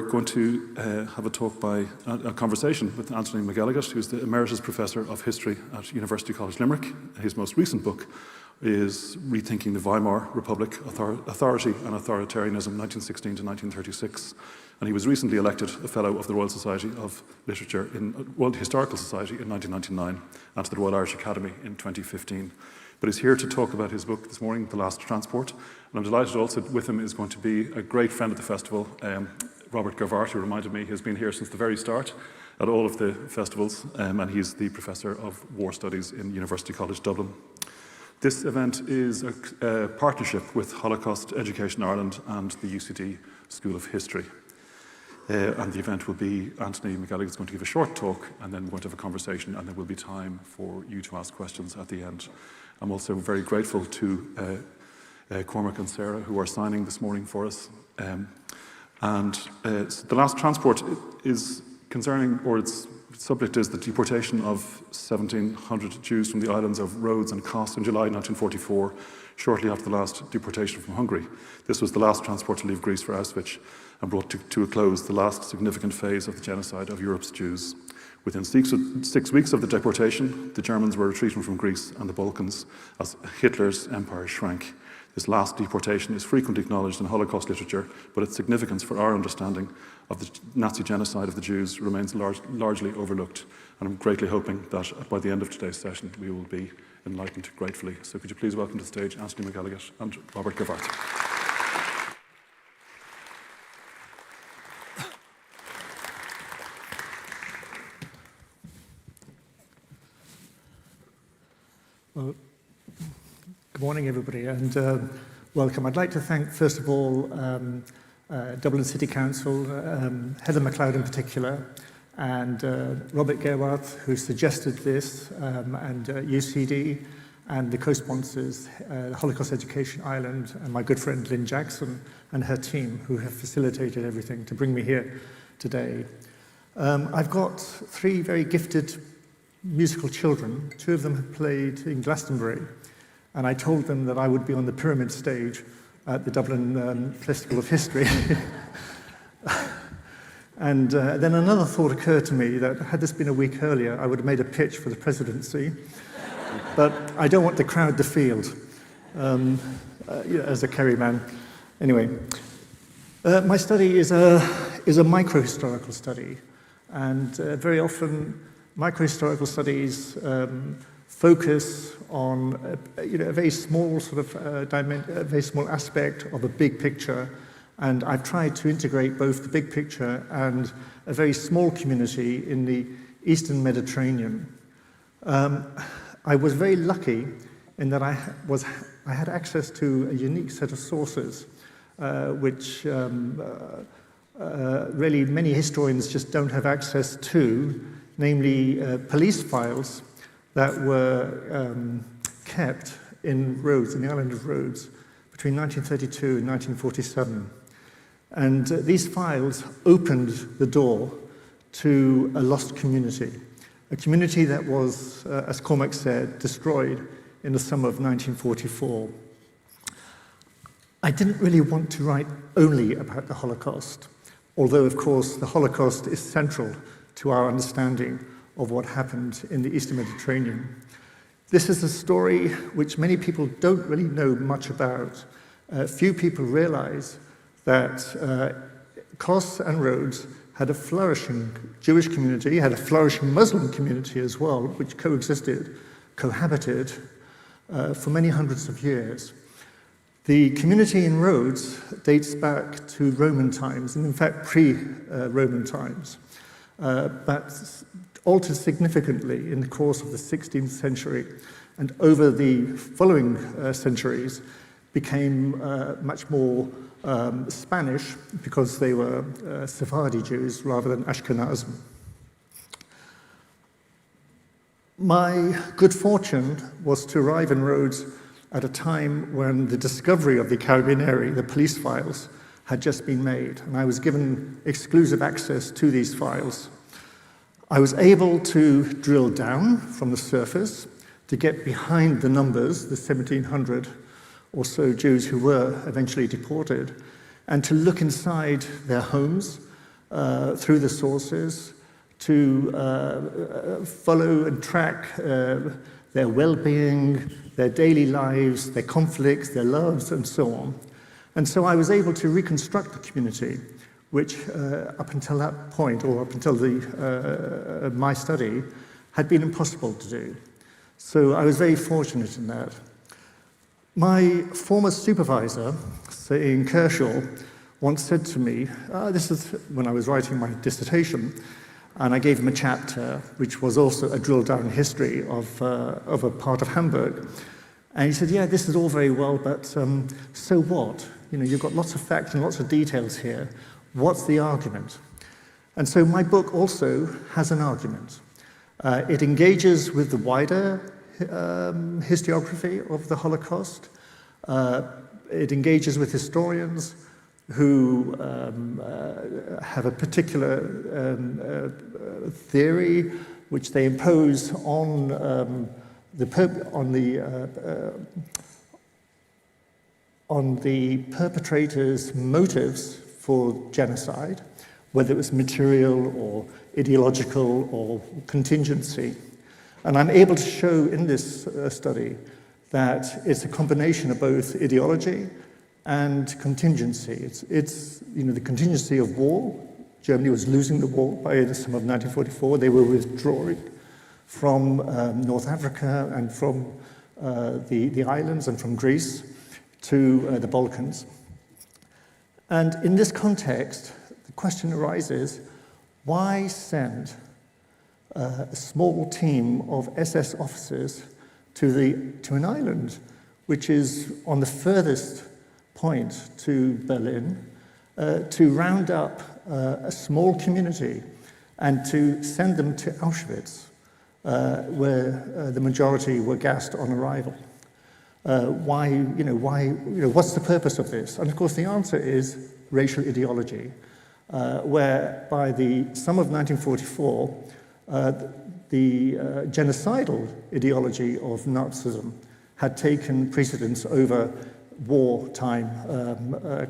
We're going to have a conversation with Anthony McElligott, who's the Emeritus Professor of History at University College Limerick. His most recent book is Rethinking the Weimar Republic, Authority and Authoritarianism, 1916 to 1936. And he was recently elected a Fellow of the Royal Society of Literature in World Historical Society in 1999 and to the Royal Irish Academy in 2015. But he's here to talk about his book this morning, The Last Transport. And I'm delighted also with him is going to be a great friend of the festival, Robert Gervart, who reminded me he has been here since the very start at all of the festivals, and he's the Professor of War Studies in University College Dublin. This event is a partnership with Holocaust Education Ireland and the UCD School of History. And the event will be, Anthony McElligott is going to give a short talk, and then we're going to have a conversation, and there will be time for you to ask questions at the end. I'm also very grateful to Cormac and Sarah, who are signing this morning for us. So the last transport is concerning, or its subject is the deportation of 1,700 Jews from the islands of Rhodes and Cos in July 1944, shortly after the last deportation from Hungary. This was the last transport to leave Greece for Auschwitz and brought to a close the last significant phase of the genocide of Europe's Jews. Within 6 weeks of the deportation, the Germans were retreating from Greece and the Balkans as Hitler's empire shrank. This last deportation is frequently acknowledged in Holocaust literature, but its significance for our understanding of the Nazi genocide of the Jews remains largely overlooked. And I'm greatly hoping that by the end of today's session, we will be enlightened gratefully. So could you please welcome to the stage Anthony McElligott and Robert Gervart. Well, good morning, everybody, and welcome. I'd like to thank, first of all, Dublin City Council, Heather McLeod in particular, and Robert Gervart, who suggested this, and UCD, and the co-sponsors, Holocaust Education Ireland, and my good friend Lynn Jackson and her team, who have facilitated everything to bring me here today. I've got three very gifted musical children. Two of them have played in Glastonbury, and I told them that I would be on the pyramid stage at the Dublin Festival of History. And then another thought occurred to me that had this been a week earlier, I would have made a pitch for the presidency, but I don't want to crowd the field as a Kerry man. Anyway, my study is a micro-historical study, and very often micro-historical studies focus on a very small sort of a very small aspect of a big picture, and I've tried to integrate both the big picture and a very small community in the Eastern Mediterranean. I was very lucky in that I had access to a unique set of sources, which really many historians just don't have access to, namely police files that were kept in Rhodes, in the island of Rhodes, between 1932 and 1947. And these files opened the door to a lost community, a community that was, as Cormac said, destroyed in the summer of 1944. I didn't really want to write only about the Holocaust, although, of course, the Holocaust is central to our understanding of what happened in the Eastern Mediterranean. This is a story which many people don't really know much about. Few people realize that Kos and Rhodes had a flourishing Jewish community, had a flourishing Muslim community as well, which cohabited for many hundreds of years. The community in Rhodes dates back to Roman times, and in fact pre-Roman times, but altered significantly in the course of the 16th century, and over the following centuries became much more Spanish because they were Sephardi Jews rather than Ashkenazim. My good fortune was to arrive in Rhodes at a time when the discovery of the Carabinieri, the police files, had just been made, and I was given exclusive access to these files. I was able to drill down from the surface to get behind the numbers, the 1,700 or so Jews who were eventually deported, and to look inside their homes, through the sources, to follow and track their well-being, their daily lives, their conflicts, their loves, and so on. And so I was able to reconstruct the community, which up until that point, or up until my study, had been impossible to do. So I was very fortunate in that. My former supervisor, Sir Ian Kershaw, once said to me, this is when I was writing my dissertation, and I gave him a chapter which was also a drill-down history of a part of Hamburg. And he said, yeah, this is all very well, but so what? You know, you've got lots of facts and lots of details here. What's the argument? And so my book also has an argument. It engages with the wider historiography of the Holocaust. It engages with historians who have a particular theory which they impose on the perpetrators' motives for genocide, whether it was material or ideological or contingency. And I'm able to show in this study that it's a combination of both ideology and contingency. It's you know, the contingency of war. Germany was losing the war by the summer of 1944. They were withdrawing from North Africa and from the islands and from Greece to the Balkans. And in this context, the question arises, why send a small team of SS officers to an island which is on the furthest point to Berlin, to round up a small community and to send them to Auschwitz, where the majority were gassed on arrival? What's the purpose of this? And of course the answer is racial ideology, where by the summer of 1944, the genocidal ideology of Nazism had taken precedence over wartime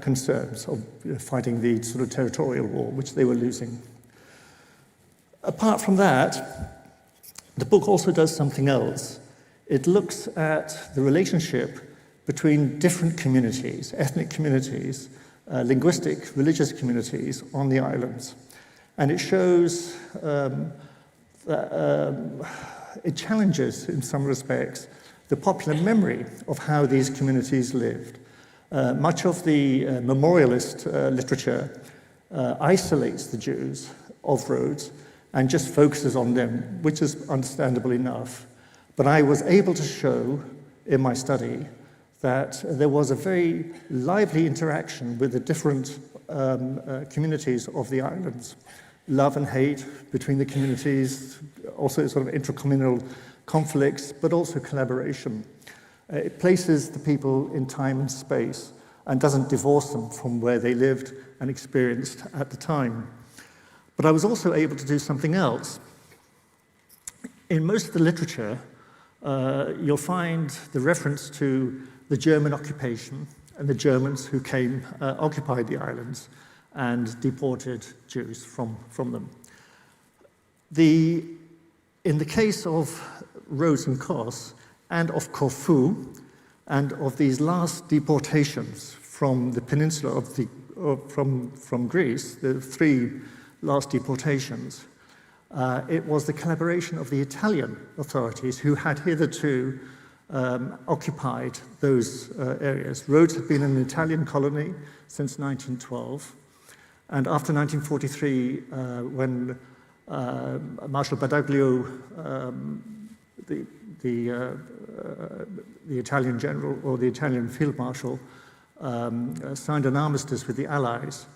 concerns of fighting the sort of territorial war, which they were losing. Apart from that, the book also does something else. It looks at the relationship between different communities, ethnic communities, linguistic, religious communities on the islands. And it shows, it challenges, in some respects, the popular memory of how these communities lived. Much of the memorialist literature isolates the Jews of Rhodes and just focuses on them, which is understandable enough. But I was able to show in my study that there was a very lively interaction with the different communities of the islands. Love and hate between the communities, also sort of intracommunal conflicts, but also collaboration. It places the people in time and space and doesn't divorce them from where they lived and experienced at the time. But I was also able to do something else. In most of the literature, you'll find the reference to the German occupation and the Germans who came, occupied the islands and deported Jews from them. In the case of Rhodes and Cos and of Corfu and of these last deportations from the peninsula from Greece, the 3 last deportations, it was the collaboration of the Italian authorities who had hitherto occupied those areas. Rhodes had been an Italian colony since 1912, and after 1943, when Marshal Badoglio, the Italian general, or the Italian field marshal, signed an armistice with the Allies,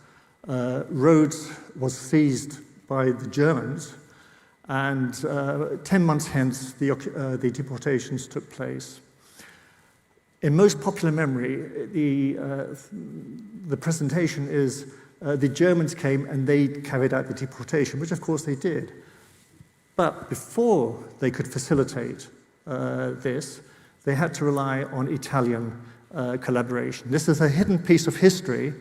Rhodes was seized by the Germans, and 10 months hence, the deportations took place. In most popular memory, the presentation is the Germans came and they carried out the deportation, which of course they did. But before they could facilitate this, they had to rely on Italian collaboration. This is a hidden piece of history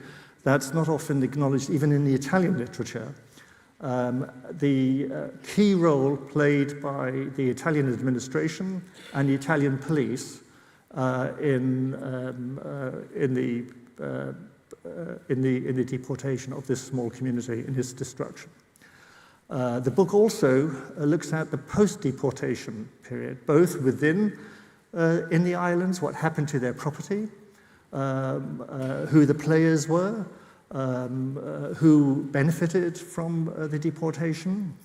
That's not often acknowledged even in the Italian literature. The key role played by the Italian administration and the Italian police in the deportation of this small community, in its destruction. The book also looks at the post-deportation period, both within in the islands, what happened to their property, who the players were, who benefited from the deportation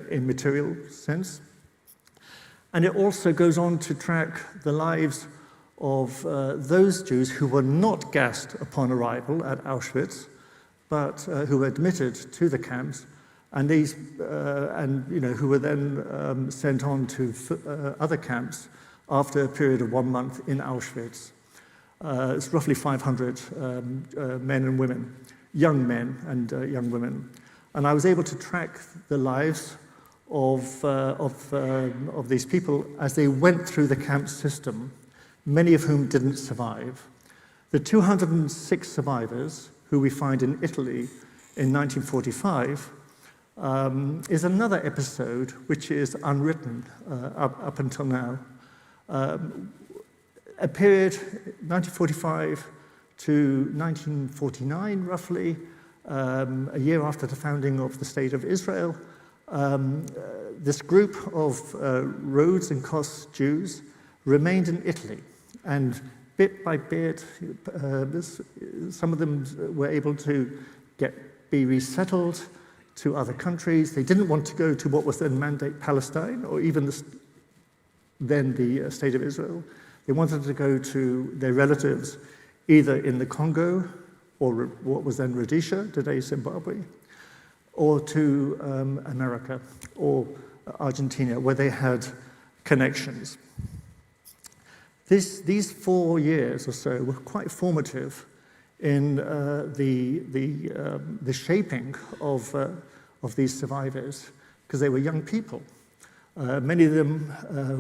in material sense. And it also goes on to track the lives of those Jews who were not gassed upon arrival at Auschwitz, but who were admitted to the camps, and who were then sent on to other camps after a period of 1 month in Auschwitz. It's roughly 500 men and women, young men and young women. And I was able to track the lives of these people as they went through the camp system, many of whom didn't survive. The 206 survivors who we find in Italy in 1945 is another episode which is unwritten up until now. A period, 1945 to 1949, roughly, a year after the founding of the State of Israel, this group of Rhodes and Cos Jews remained in Italy, and bit by bit, some of them were able to be resettled to other countries. They didn't want to go to what was then Mandate Palestine, or even then the State of Israel. They wanted to go to their relatives either in the Congo, or what was then Rhodesia, today Zimbabwe, or to America, or Argentina, where they had connections. These 4 years or so were quite formative in the shaping of these survivors, because they were young people. Many of them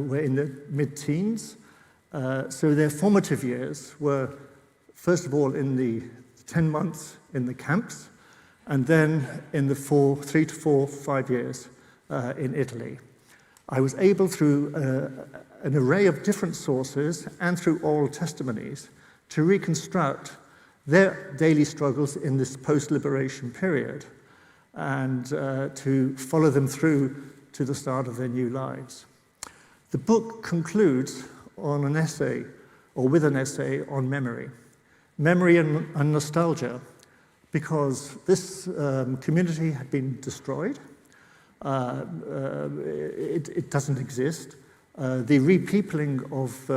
were in their mid-teens, so their formative years were, first of all, in the 10 months in the camps, and then in the 3 to 4, 5 years in Italy. I was able, through an array of different sources and through oral testimonies, to reconstruct their daily struggles in this post-liberation period, and to follow them through to the start of their new lives. The book concludes on an essay, or with an essay on memory and nostalgia, because this community had been destroyed. It doesn't exist. The repeopling of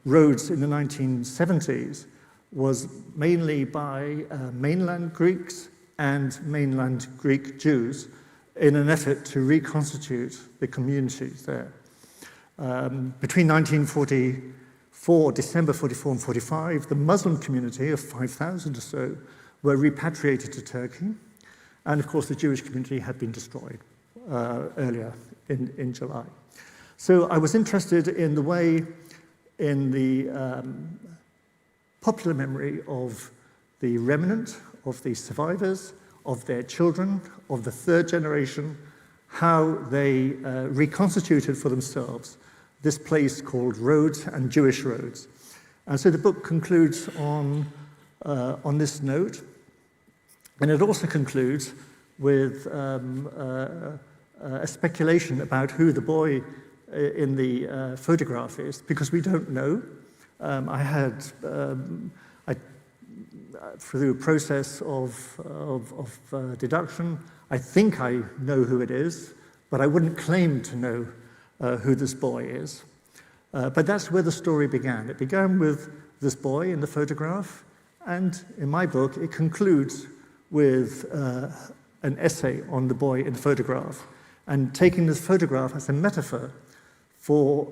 Rhodes in the 1970s was mainly by mainland Greeks and mainland Greek Jews in an effort to reconstitute the communities there. Between 1944, December 44 and 45, the Muslim community of 5,000 or so were repatriated to Turkey, and of course the Jewish community had been destroyed earlier in July. So I was interested in the way, in the popular memory of the remnant, of the survivors, of their children, of the third generation, how they reconstituted for themselves this place called Rhodes and Jewish Rhodes. And so the book concludes on this note, and it also concludes with a speculation about who the boy in the photograph is, because we don't know. Through a process of deduction, I think I know who it is, but I wouldn't claim to know who this boy is. But that's where the story began. It began with this boy in the photograph, and in my book, it concludes with an essay on the boy in the photograph, and taking this photograph as a metaphor for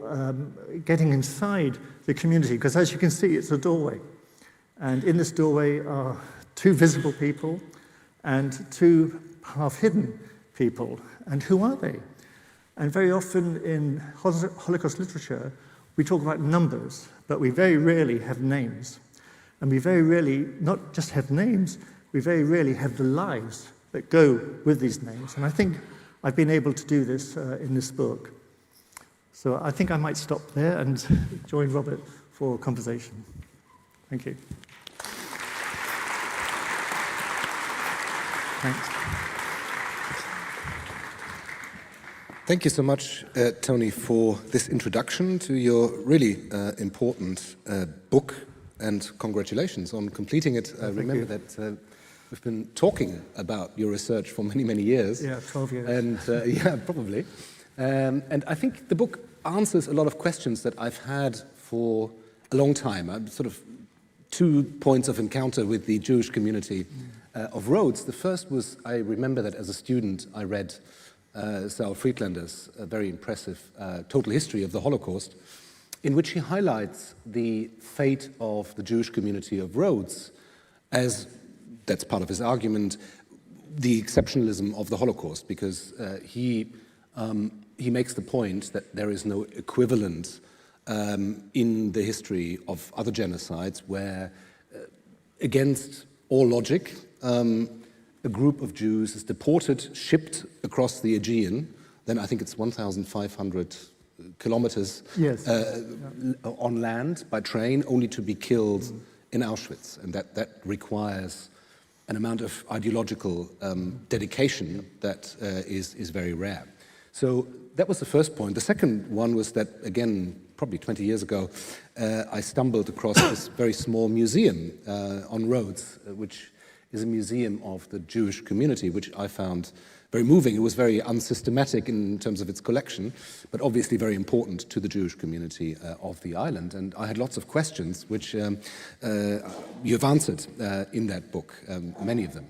getting inside the community, because as you can see, it's a doorway. And in this doorway are 2 visible people and 2 half-hidden people. And who are they? And very often in Holocaust literature, we talk about numbers, but we very rarely have names. And we very rarely not just have names, we very rarely have the lives that go with these names. And I think I've been able to do this in this book. So I think I might stop there and join Robert for conversation. Thank you. Thanks. Thank you so much, Tony, for this introduction to your really important book, and congratulations on completing it. I remember that we've been talking about your research for many, many years. Yeah, 12 years. And yeah, probably. And I think the book answers a lot of questions that I've had for a long time. I'm sort of 2 points of encounter with the Jewish community of Rhodes. The first was, I remember that as a student, I read Saul Friedlander's very impressive total history of the Holocaust, in which he highlights the fate of the Jewish community of Rhodes as, that's part of his argument, the exceptionalism of the Holocaust, because he makes the point that there is no equivalent in the history of other genocides where, against all logic, a group of Jews is deported, shipped across the Aegean, then I think it's 1,500 kilometers on land by train, only to be killed in Auschwitz. And that requires an amount of ideological dedication that is very rare. So that was the first point. The second one was that, again, probably 20 years ago, I stumbled across this very small museum on Rhodes, which is a museum of the Jewish community, which I found very moving. It was very unsystematic in terms of its collection, but obviously very important to the Jewish community of the island. And I had lots of questions, which you've answered in that book, many of them.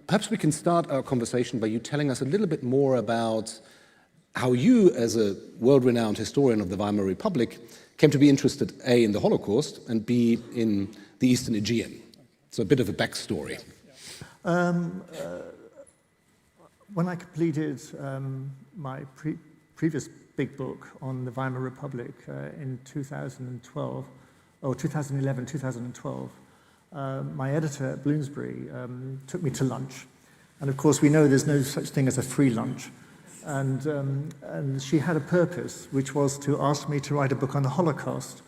Perhaps we can start our conversation by you telling us a little bit more about how you, as a world-renowned historian of the Weimar Republic, came to be interested, A, in the Holocaust, and B, in the Eastern Aegean. So a bit of a backstory. When I completed my previous big book on the Weimar Republic in 2012, or 2011, 2012, my editor at Bloomsbury took me to lunch. And of course, we know there's no such thing as a free lunch. And she had a purpose, which was to ask me to write a book on the Holocaust.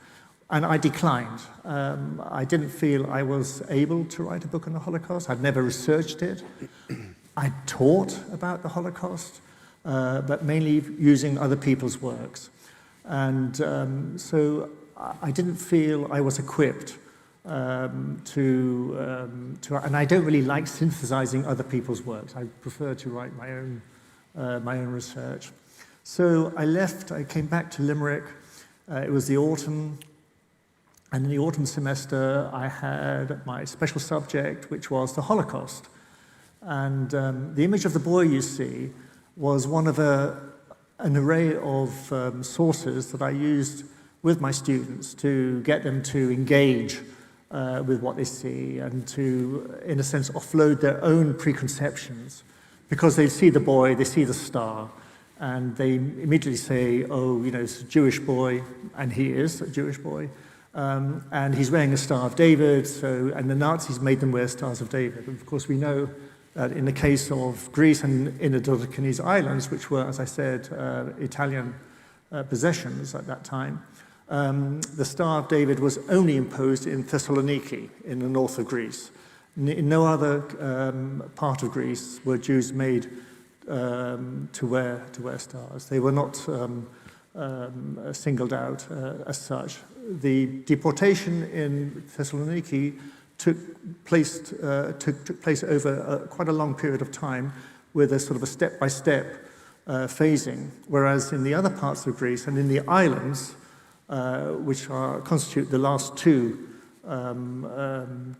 And I declined. I didn't feel I was able to write a book on the Holocaust. I'd never researched it. I taught about the Holocaust, but mainly using other people's works. And so I didn't feel I was equipped and I don't really like synthesizing other people's works. I prefer to write my own research. So I left, I came back to Limerick. It was the autumn. And in the autumn semester, I had my special subject, which was the Holocaust. And the image of the boy you see was one of an array of sources that I used with my students to get them to engage with what they see and to, in a sense, offload their own preconceptions. Because they see the boy, they see the star, and they immediately say, oh, you know, it's a Jewish boy, and he is a Jewish boy. And he's wearing a Star of David, and the Nazis made them wear Stars of David. And of course, we know that in the case of Greece and in the Balkans islands, which were, as I said, Italian possessions at that time, the Star of David was only imposed in Thessaloniki, in the north of Greece. In no other part of Greece were Jews made to wear stars. They were not singled out as such. The deportation in Thessaloniki took place over quite a long period of time with a sort of a step-by-step phasing, whereas in the other parts of Greece and in the islands, which constitute the last two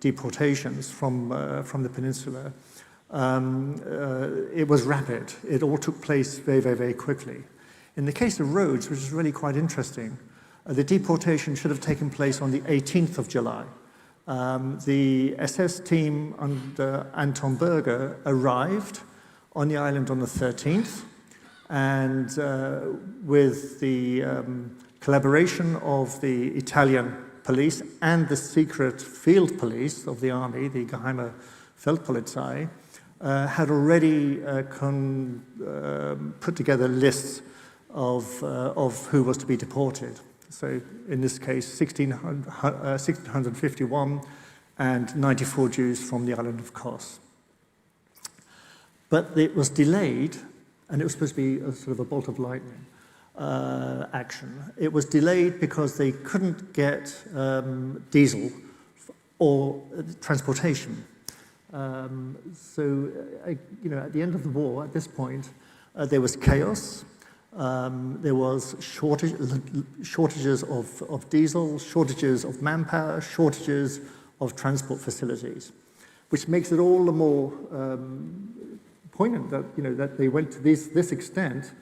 deportations from the peninsula, it was rapid. It all took place very, very, very quickly. In the case of Rhodes, which is really quite interesting, the deportation should have taken place on the 18th of July. The SS team under Anton Berger arrived on the island on the 13th, and with the collaboration of the Italian police and the secret field police of the army, the Geheime Feldpolizei, had already put together lists of who was to be deported. So in this case, 1,651 and 94 Jews from the island of Kos. But it was delayed, and it was supposed to be a sort of a bolt of lightning action. It was delayed because they couldn't get diesel or transportation. So, at the end of the war, at this point, there was chaos. There was shortages of diesel, shortages of manpower, shortages of transport facilities, which makes it all the more poignant that that they went to this extent,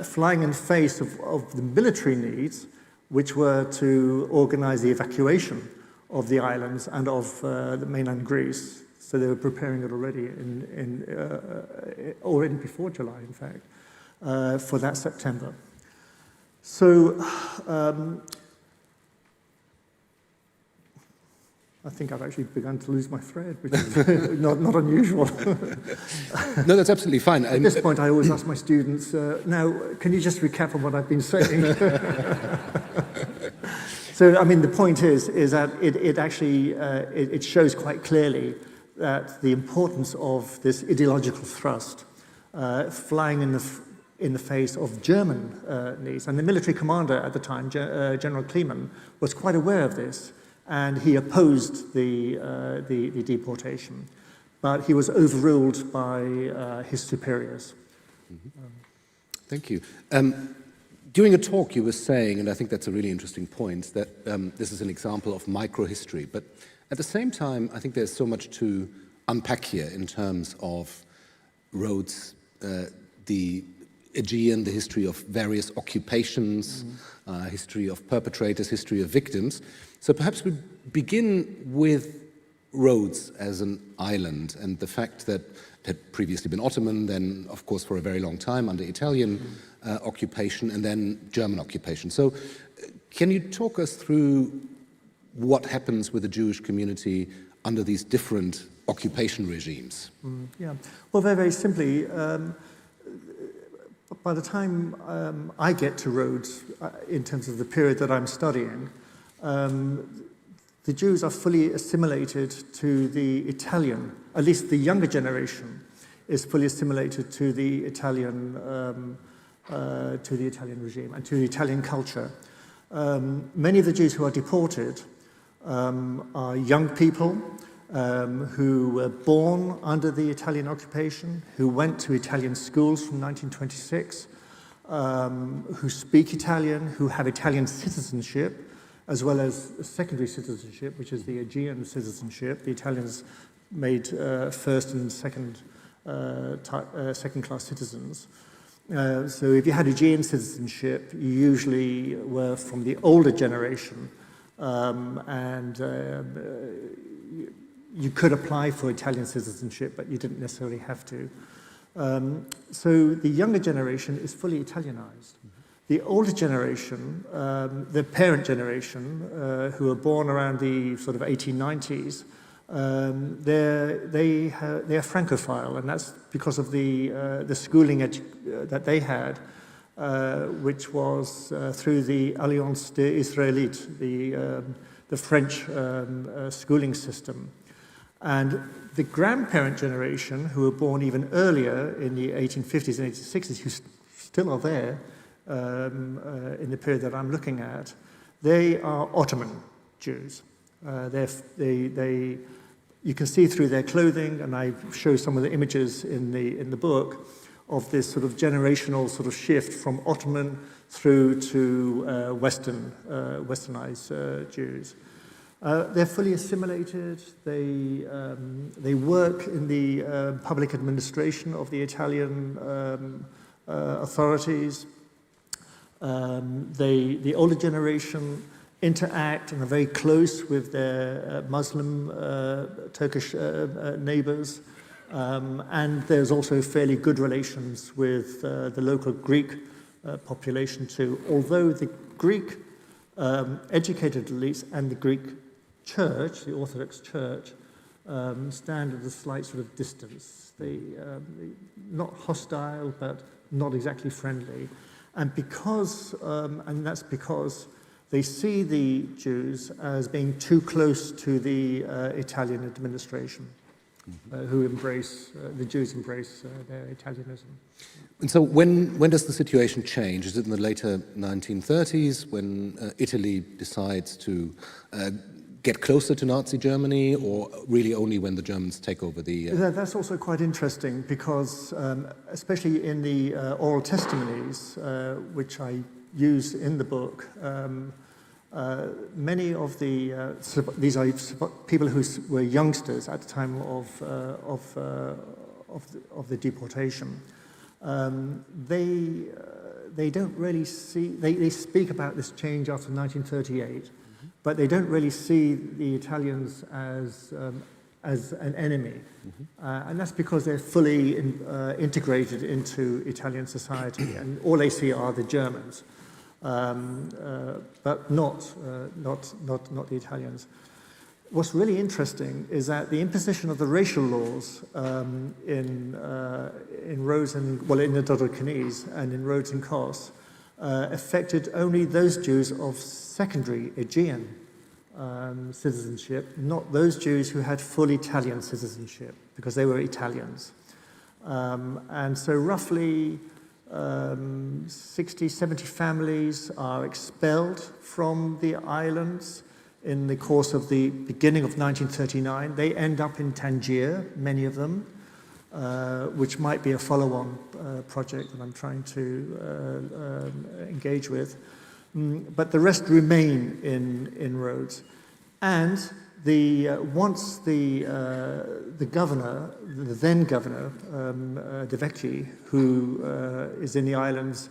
flying in face of the military needs, which were to organize the evacuation of the islands and of the mainland Greece. So they were preparing it already already before July, in fact, for that September. So I think I've actually begun to lose my thread, which is not unusual. No, that's absolutely fine. At this point, I always ask my students, now, can you just recap on what I've been saying? So, I mean, the point is that it actually it shows quite clearly that the importance of this ideological thrust flying in the face of German needs. And the military commander at the time, General Kleemann, was quite aware of this, and he opposed the deportation. But he was overruled by his superiors. Mm-hmm. Thank you. During a talk you were saying, and I think that's a really interesting point, that this is an example of microhistory, but at the same time, I think there's so much to unpack here in terms of Rhodes, the Aegean, the history of various occupations, history of perpetrators, history of victims. So perhaps we begin with Rhodes as an island and the fact that it had previously been Ottoman, then of course for a very long time under Italian occupation, and then German occupation. So can you talk us through what happens with the Jewish community under these different occupation regimes? Yeah, well, very, very simply, by the time I get to Rhodes, in terms of the period that I'm studying, the Jews are fully assimilated to the Italian, at least the younger generation is fully assimilated to the Italian regime and to the Italian culture. Many of the Jews who are deported are young people who were born under the Italian occupation, who went to Italian schools from 1926, who speak Italian, who have Italian citizenship, as well as secondary citizenship, which is the Aegean citizenship. The Italians made first and second-class citizens. So if you had Aegean citizenship, you usually were from the older generation, and you could apply for Italian citizenship, but you didn't necessarily have to. So the younger generation is fully Italianized. The older generation, the parent generation, who were born around the sort of 1890s, they are Francophile, and that's because of the schooling that they had, which was through the Alliance des Israélites, the French schooling system. And the grandparent generation, who were born even earlier in the 1850s and 1860s, who still are there in the period that I'm looking at, they are Ottoman Jews. You can see through their clothing, and I show some of the images in the book, of this sort of generational sort of shift from Ottoman through to westernized Jews. They're fully assimilated. They work in the public administration of the Italian authorities. The older generation interact and are very close with their Muslim Turkish neighbors. And there's also fairly good relations with the local Greek population too. Although the Greek educated elites and the Greek Church, the Orthodox Church, stand at a slight sort of distance. They not hostile, but not exactly friendly. And that's because they see the Jews as being too close to the Italian administration, the Jews embrace their Italianism. And so when does the situation change? Is it in the later 1930s when Italy decides to get closer to Nazi Germany, or really only when the Germans take over the... That's also quite interesting because, especially in the oral testimonies, which I use in the book, many of these are people who were youngsters at the time of the deportation. They don't really see... They speak about this change after 1938, but they don't really see the Italians as an enemy. And that's because they're fully integrated into Italian society, and all they see are the Germans, but not the Italians. What's really interesting is that the imposition of the racial laws in Rhodes and, in the Dodecanese and in Rhodes and Cos affected only those Jews of secondary Aegean citizenship, not those Jews who had full Italian citizenship, because they were Italians. And so roughly 60, 70 families are expelled from the islands in the course of the beginning of 1939. They end up in Tangier, many of them, which might be a follow-on project that I'm trying to engage with. But the rest remain in Rhodes. And once the governor, the then governor, De Vecchi, who is in the islands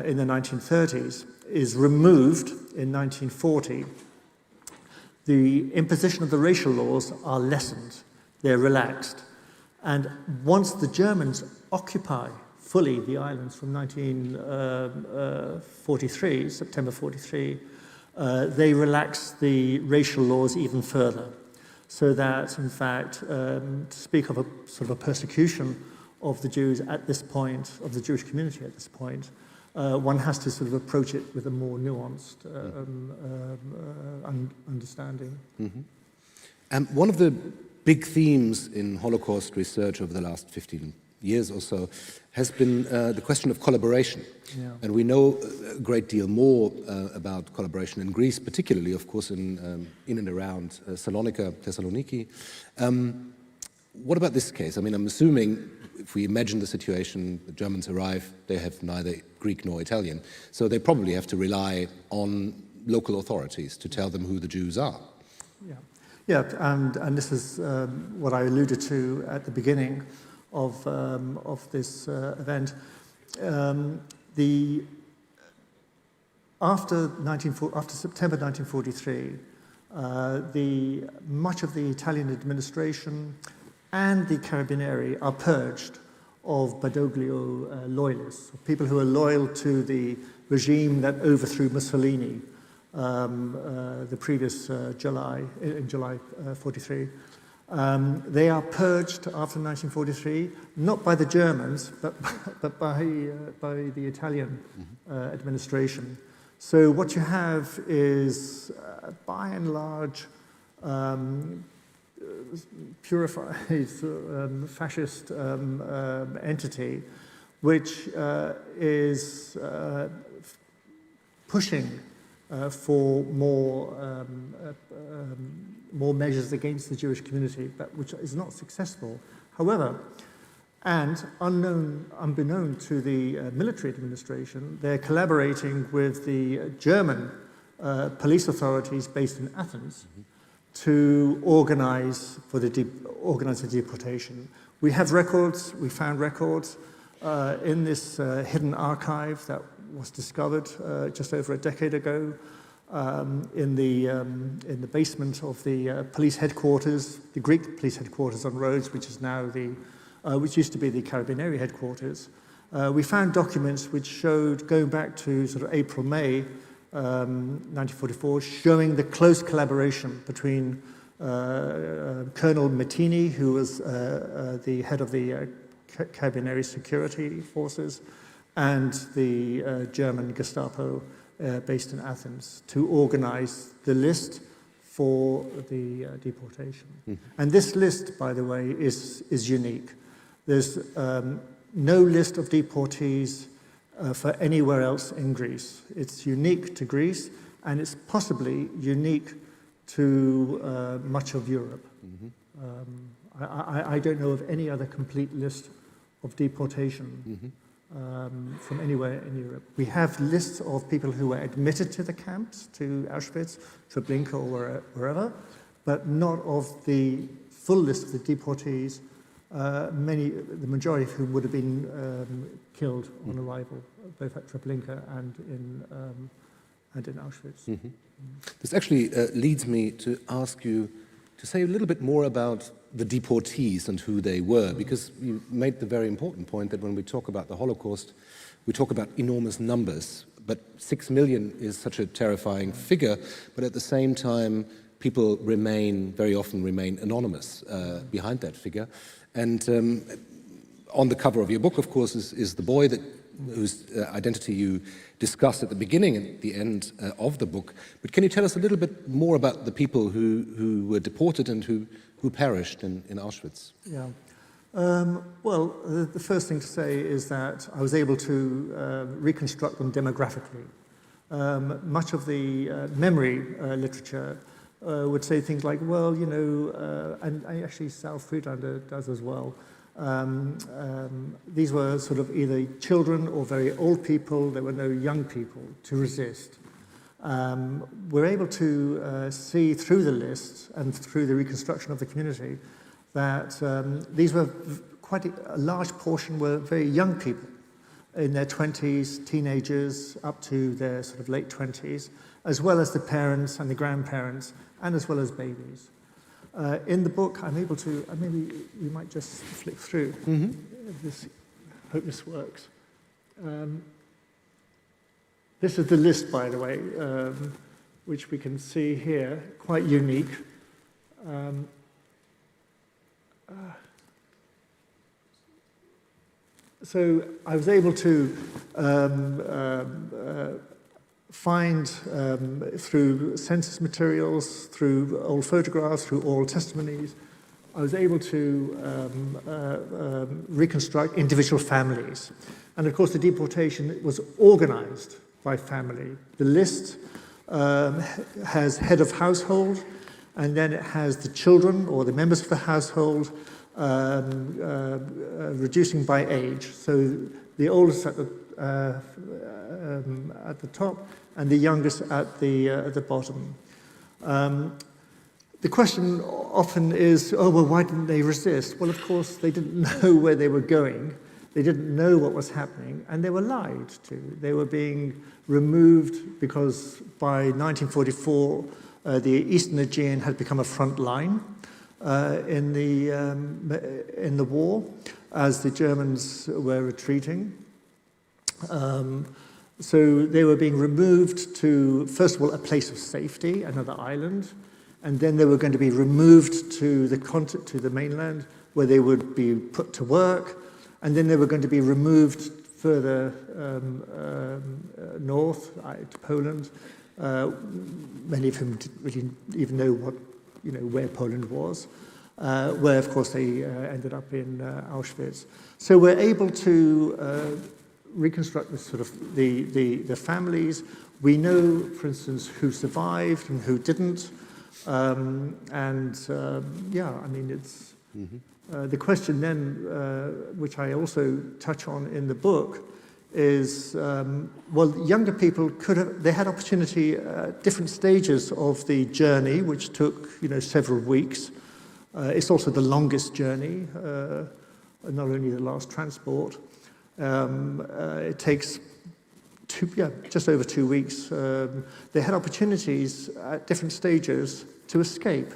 in the 1930s, is removed in 1940, the imposition of the racial laws are lessened, they're relaxed. And once the Germans occupy fully the islands from 1943, September 43, they relax the racial laws even further. So that, in fact, to speak of a sort of a persecution of the Jews at this point, of the Jewish community at this point, one has to sort of approach it with a more nuanced understanding. One of the big themes in Holocaust research over the last 15 years or so has been the question of collaboration. Yeah. And we know a great deal more about collaboration in Greece, particularly, of course, in and around Thessaloniki. What about this case? I mean, I'm assuming, if we imagine the situation, the Germans arrive, they have neither Greek nor Italian, so they probably have to rely on local authorities to tell them who the Jews are. Yeah, and this is what I alluded to at the beginning of this event. After September 1943, much of the Italian administration and the Carabinieri are purged of Badoglio loyalists, people who are loyal to the regime that overthrew Mussolini the previous July 43. They are purged after 1943, not by the Germans, but by the Italian administration. So what you have is, by and large, purified fascist entity, which is pushing for more measures against the Jewish community, but which is not successful. However, and unbeknown to the military administration, they're collaborating with the German police authorities based in Athens to organize the deportation. We have records, we found records in this hidden archive that was discovered just over a decade ago in the basement of the police headquarters, the Greek police headquarters on Rhodes, which is now which used to be the Carabinieri headquarters. We found documents which showed, going back to sort of April, May 1944, showing the close collaboration between Colonel Mattini, who was the head of the Carabinieri security forces, and the German Gestapo based in Athens, to organize the list for the deportation. And this list, by the way, is unique. There's no list of deportees for anywhere else in Greece. It's unique to Greece, and it's possibly unique to much of Europe. I don't know of any other complete list of deportation from anywhere in Europe. We have lists of people who were admitted to the camps, to Auschwitz, Treblinka, or wherever, but not of the full list of the deportees, the majority of whom would have been killed on arrival, both at Treblinka and in Auschwitz. This actually leads me to ask you to say a little bit more about the deportees and who they were, because you made the very important point that when we talk about the Holocaust, we talk about enormous numbers, but 6 million is such a terrifying figure, but at the same time, people very often remain anonymous behind that figure. And on the cover of your book, of course, is the boy whose identity you discuss at the beginning and at the end of the book. But can you tell us a little bit more about the people who were deported and who perished in Auschwitz? Yeah. Well, the first thing to say is that I was able to reconstruct them demographically. Much of the memory literature would say things like, well, you know, and actually Sal Friedlander does as well. These were sort of either children or very old people. There were no young people to resist. We're able to see through the list and through the reconstruction of the community that these were quite a large portion were very young people in their 20s, teenagers, up to their sort of late 20s, as well as the parents and the grandparents, and as well as babies. In the book, I'm able to, maybe we might just flick through. Hope this works. This is the list, by the way, which we can see here, quite unique. So I was able to find through census materials, through old photographs, through oral testimonies, I was able to reconstruct individual families. And of course, the deportation was organized by family. The list has head of household, and then it has the children or the members of the household reducing by age. So the oldest at the top, and the youngest at the bottom. The question often is, oh, well, why didn't they resist? Well, of course, they didn't know where they were going. They didn't know what was happening, and they were lied to. They were being removed because by 1944, the Eastern Aegean had become a front line in the war as the Germans were retreating. So they were being removed to, first of all, a place of safety, another island, and then they were going to be removed to the mainland, where they would be put to work, and then they were going to be removed further north to Poland. Many of whom didn't really even know where Poland was, where of course they ended up in Auschwitz. So we're able to reconstruct this sort of the families. We know, for instance, who survived and who didn't, it's the question then, which I also touch on in the book, is well, younger people they had opportunity at different stages of the journey, which took several weeks. It's also the longest journey, not only the last transport. It takes just over 2 weeks. They had opportunities at different stages to escape.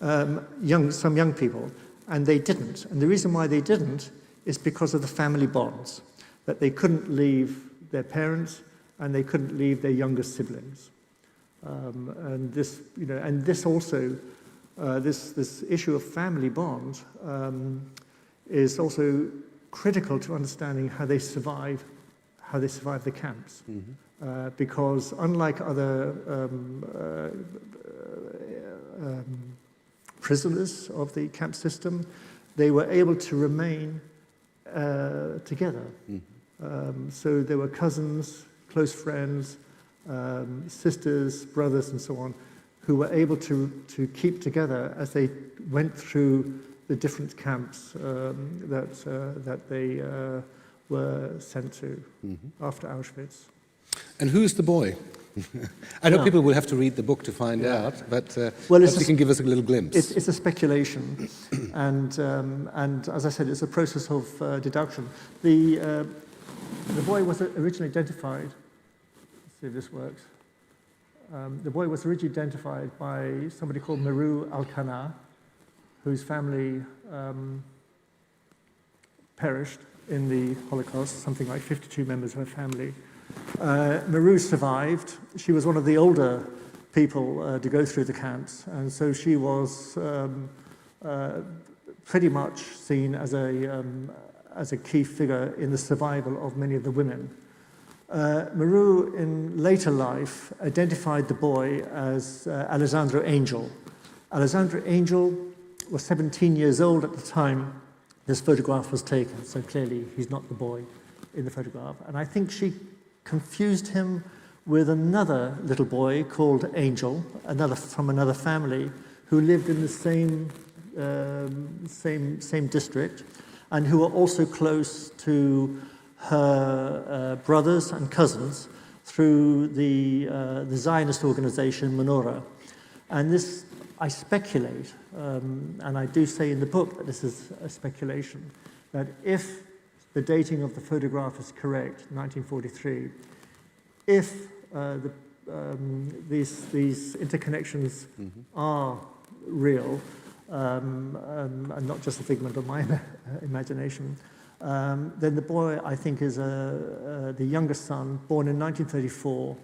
Some young people, and they didn't. And the reason why they didn't is because of the family bonds, that they couldn't leave their parents, and they couldn't leave their younger siblings. And this, and this also, this issue of family bond is also critical to understanding how they survive the camps. Because unlike other prisoners of the camp system, they were able to remain together. So there were cousins, close friends, sisters, brothers, and so on, who were able to keep together as they went through the different camps that they were sent to after Auschwitz. And who's the boy? I know people will have to read the book to find out, but well, perhaps you can give us a little glimpse. It's a speculation, and as I said, it's a process of deduction. The boy was originally identified. Let's see if this works. The boy was originally identified by somebody called Meru Al-Kana, whose family perished in the Holocaust, something like 52 members of her family. Meru survived. She was one of the older people to go through the camps, and so she was pretty much seen as a key figure in the survival of many of the women. Meru, in later life, identified the boy as Alessandro Angel. Alessandro Angel was 17 years old at the time this photograph was taken, so clearly he's not the boy in the photograph. And I think she confused him with another little boy called Angel, from another family, who lived in the same district, and who were also close to her brothers and cousins through the Zionist organization Menorah. And this, I speculate, and I do say in the book that this is a speculation, that if the dating of the photograph is correct, 1943, if these interconnections are real, and not just a figment of my imagination, then the boy, I think, is the youngest son, born in 1934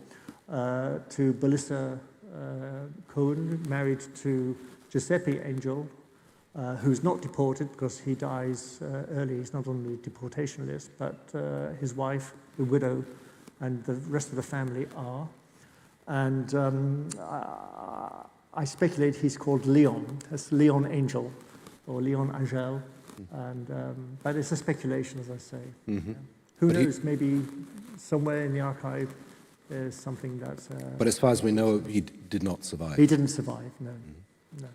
to Belissa Cohen, married to Giuseppe Angel, who's not deported because he dies early. He's not on the deportation list, but his wife, the widow, and the rest of the family are. And I speculate he's called Leon. That's Leon Angel, or Leon Angel. And but it's a speculation, as I say. Yeah. Who knows? Maybe somewhere in the archive there's something that. But as far as we know, he did not survive. He didn't survive. No. No.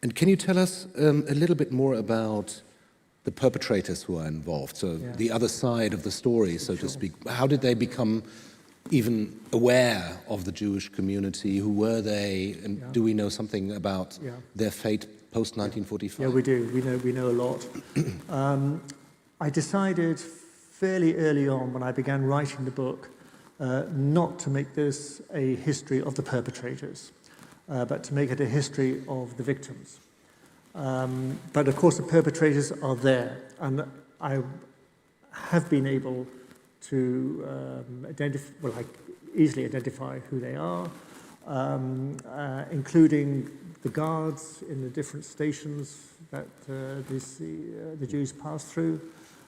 And can you tell us a little bit more about the perpetrators who are involved? So the other side of the story, so to speak. How did they become even aware of the Jewish community? Who were they? And do we know something about their fate post-1945? Yeah, we do. We know a lot. I decided fairly early on when I began writing the book not to make this a history of the perpetrators, but to make it a history of the victims. But of course the perpetrators are there, and I have been able to easily identify who they are, including the guards in the different stations that the Jews pass through,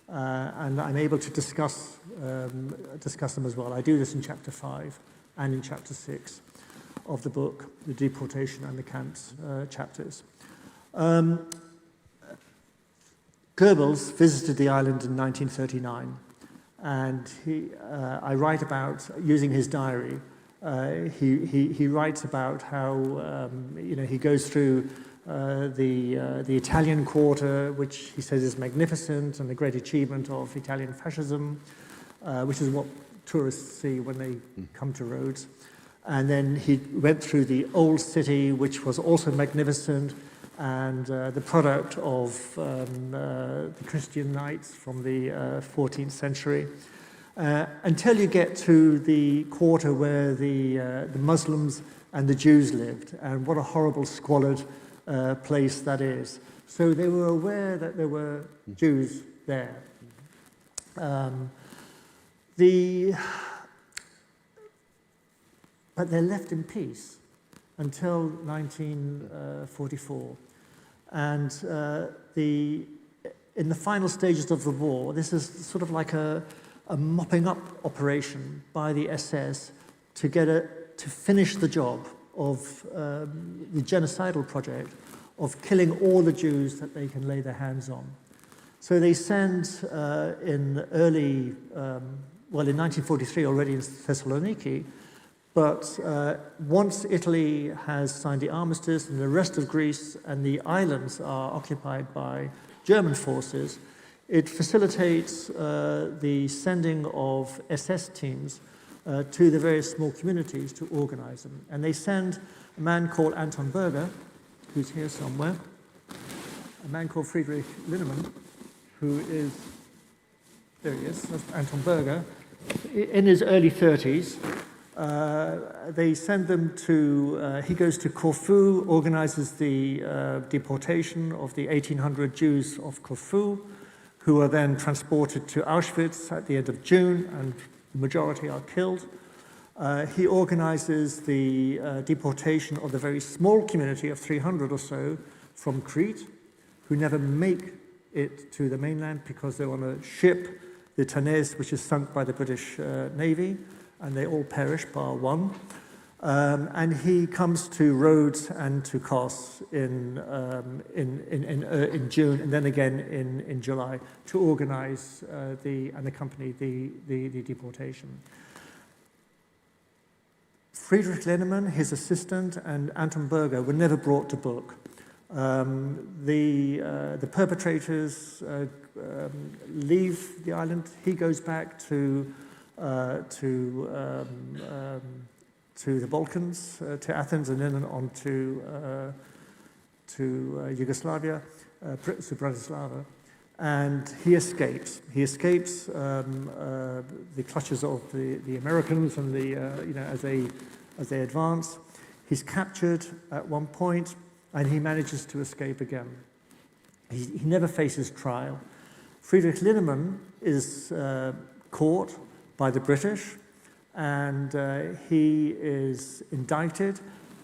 and I'm able to discuss them as well. I do this in chapter 5 and in chapter 6 of the book, the deportation and the camps chapters. Goebbels visited the island in 1939, and I write about, using his diary, he writes about how he goes through the Italian quarter, which he says is magnificent and a great achievement of Italian fascism, which is what tourists see when they come to Rhodes. And then he went through the old city, which was also magnificent, and the product of the Christian knights from the 14th century, until you get to the quarter where the Muslims and the Jews lived, and what a horrible, squalid place that is. So they were aware that there were Jews there. but they're left in peace until 1944. And in the final stages of the war, this is sort of like a mopping up operation by the SS to finish the job of the genocidal project of killing all the Jews that they can lay their hands on. So they send in 1943 already in Thessaloniki, but once Italy has signed the armistice and the rest of Greece and the islands are occupied by German forces, it facilitates the sending of SS teams to the various small communities to organize them. And they send a man called Anton Berger, who's here somewhere, a man called Friedrich Linnemann, who is, there he is, that's Anton Berger, in his early 30s. They send them to, he goes to Corfu, organizes the deportation of the 1,800 Jews of Corfu, who are then transported to Auschwitz at the end of June, and the majority are killed. He organizes the deportation of the very small community of 300 or so from Crete, who never make it to the mainland because they're on a ship, the Tanez, which is sunk by the British Navy, and they all perish bar one. And he comes to Rhodes and to Cos in June, and then again in July, to organize and accompany the deportation. Friedrich Linnemann, his assistant, and Anton Berger were never brought to book. The perpetrators leave the island. He goes back to the Balkans, to Athens, and then on to Yugoslavia, to Bratislava, and he escapes. He escapes the clutches of the Americans and as they advance. He's captured at one point, and he manages to escape again. He never faces trial. Friedrich Linnemann is caught by the British, and he is indicted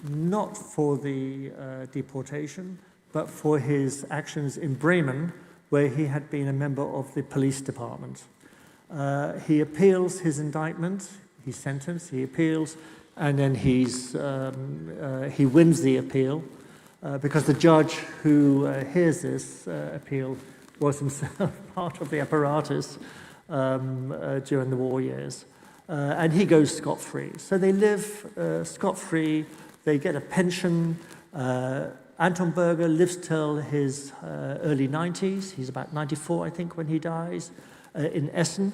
not for the deportation, but for his actions in Bremen, where he had been a member of the police department. He appeals his indictment, he's sentenced, he appeals, and then he wins the appeal, because the judge who hears this appeal was himself part of the apparatus during the war years. And he goes scot-free. So they live scot-free, they get a pension. Anton Berger lives till his early 90s. He's about 94, I think, when he dies, in Essen,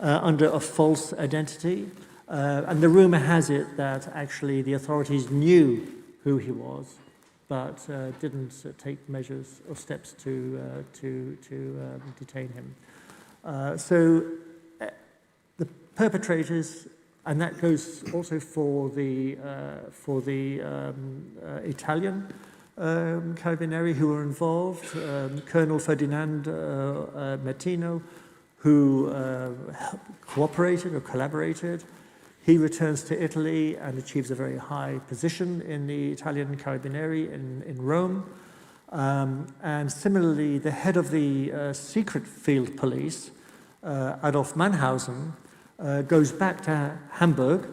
under a false identity. And the rumor has it that actually the authorities knew who he was, but didn't take measures or steps to detain him. So the perpetrators, and that goes also for the Italian Carabinieri who were involved, Colonel Ferdinand Mettino, who cooperated or collaborated. He returns to Italy and achieves a very high position in the Italian Carabinieri in Rome. And similarly, the head of the secret field police, Adolf Mannhausen, goes back to Hamburg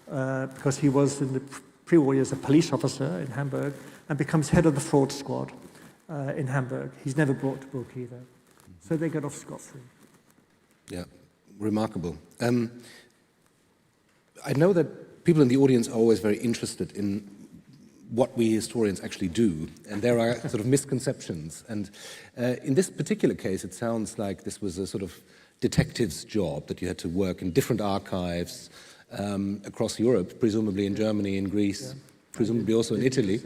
because he was in the pre-war years a police officer in Hamburg, and becomes head of the fraud squad in Hamburg. He's never brought to book either. So they get off scot-free. Yeah, remarkable. I know that people in the audience are always very interested in what we historians actually do, and there are sort of misconceptions. And in this particular case, it sounds like this was a sort of detective's job, that you had to work in different archives across Europe, presumably in Germany, in Greece, presumably also in Italy.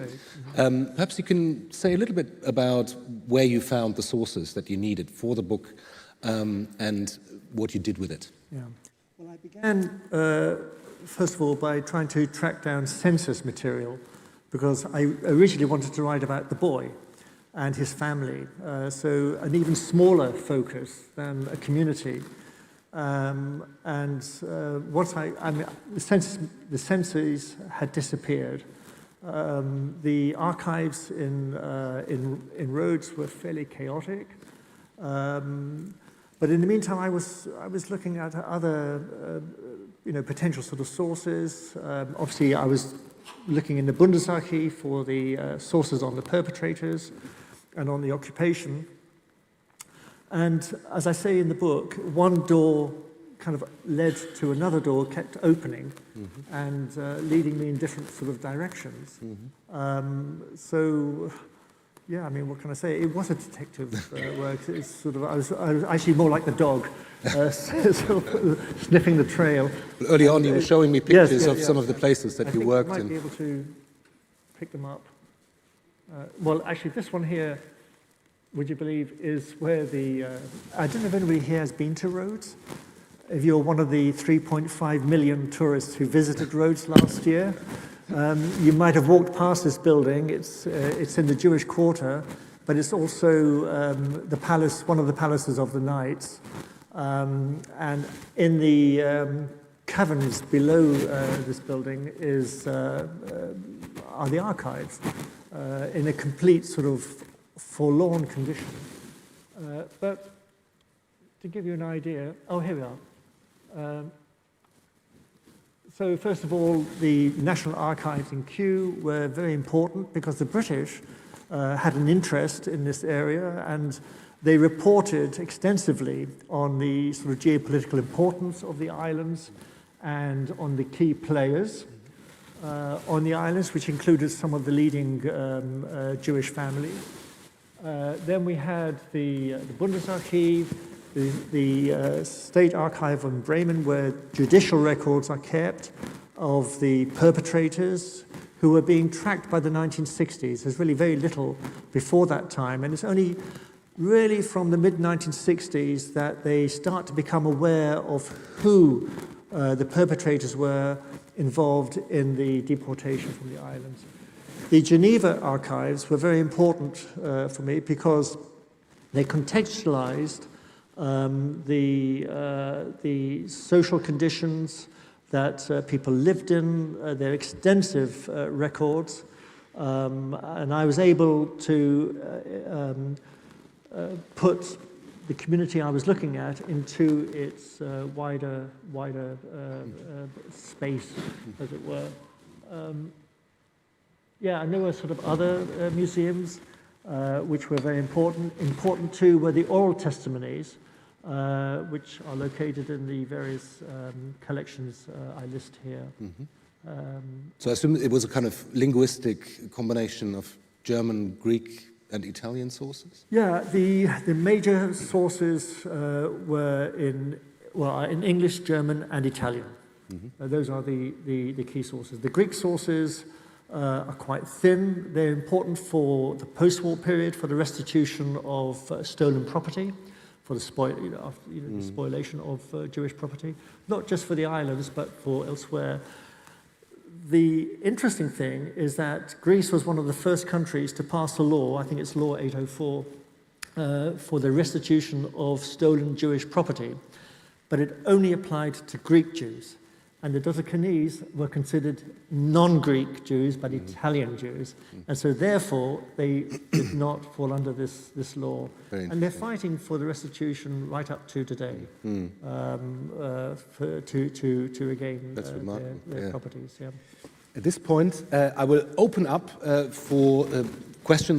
Perhaps you can say a little bit about where you found the sources that you needed for the book and what you did with it. Yeah. Well, I began, first of all, by trying to track down census material, because I originally wanted to write about the boy and his family, so an even smaller focus than a community. Once the censuses had disappeared. The archives in Rhodes were fairly chaotic. But in the meantime, I was looking at other, potential sort of sources. Obviously, I was looking in the Bundesarchiv for the sources on the perpetrators and on the occupation. And as I say in the book, one door kind of led to another door, kept opening, and leading me in different sort of directions. So, yeah, I mean, what can I say? It was a detective work. It's sort of, I was actually more like the dog, sniffing the trail. Well, early on, you were showing me pictures of some of the places that you worked in. I might be able to pick them up. Well, actually, this one here, would you believe, is where the... I don't know if anybody here has been to Rhodes. If you're one of the 3.5 million tourists who visited Rhodes last year, you might have walked past this building. It's in the Jewish quarter, but it's also the palace, one of the palaces of the knights. And in the caverns below this building are the archives in a complete sort of forlorn condition. But to give you an idea, oh, here we are. So first of all, the National Archives in Kew were very important because the British had an interest in this area, and they reported extensively on the sort of geopolitical importance of the islands and on the key players on the islands, which included some of the leading Jewish families. Then we had the Bundesarchiv, the State Archive in Bremen, where judicial records are kept of the perpetrators who were being tracked by the 1960s. There's really very little before that time, and it's only really from the mid-1960s that they start to become aware of who the perpetrators were involved in the deportation from the islands. The Geneva archives were very important for me because they contextualized the social conditions that people lived in, their extensive records, and I was able to put the community I was looking at into its wider space, as it were. Yeah, and there were sort of other museums which were very important. Important too were the oral testimonies, which are located in the various collections I list here. So I assume it was a kind of linguistic combination of German, Greek, and Italian sources? Yeah, the major sources were in English, German, and Italian. Those are the key sources. The Greek sources are quite thin. They're important for the post-war period, for the restitution of stolen property, for the the spoliation of Jewish property, not just for the islands, but for elsewhere. The interesting thing is that Greece was one of the first countries to pass a law, I think it's Law 804, for the restitution of stolen Jewish property, but it only applied to Greek Jews. And the Dodecanese were considered non-Greek Jews, but Italian Jews. And so therefore, they did not fall under this law. And they're fighting for the restitution right up to today to regain their properties. Yeah. At this point, I will open up for questions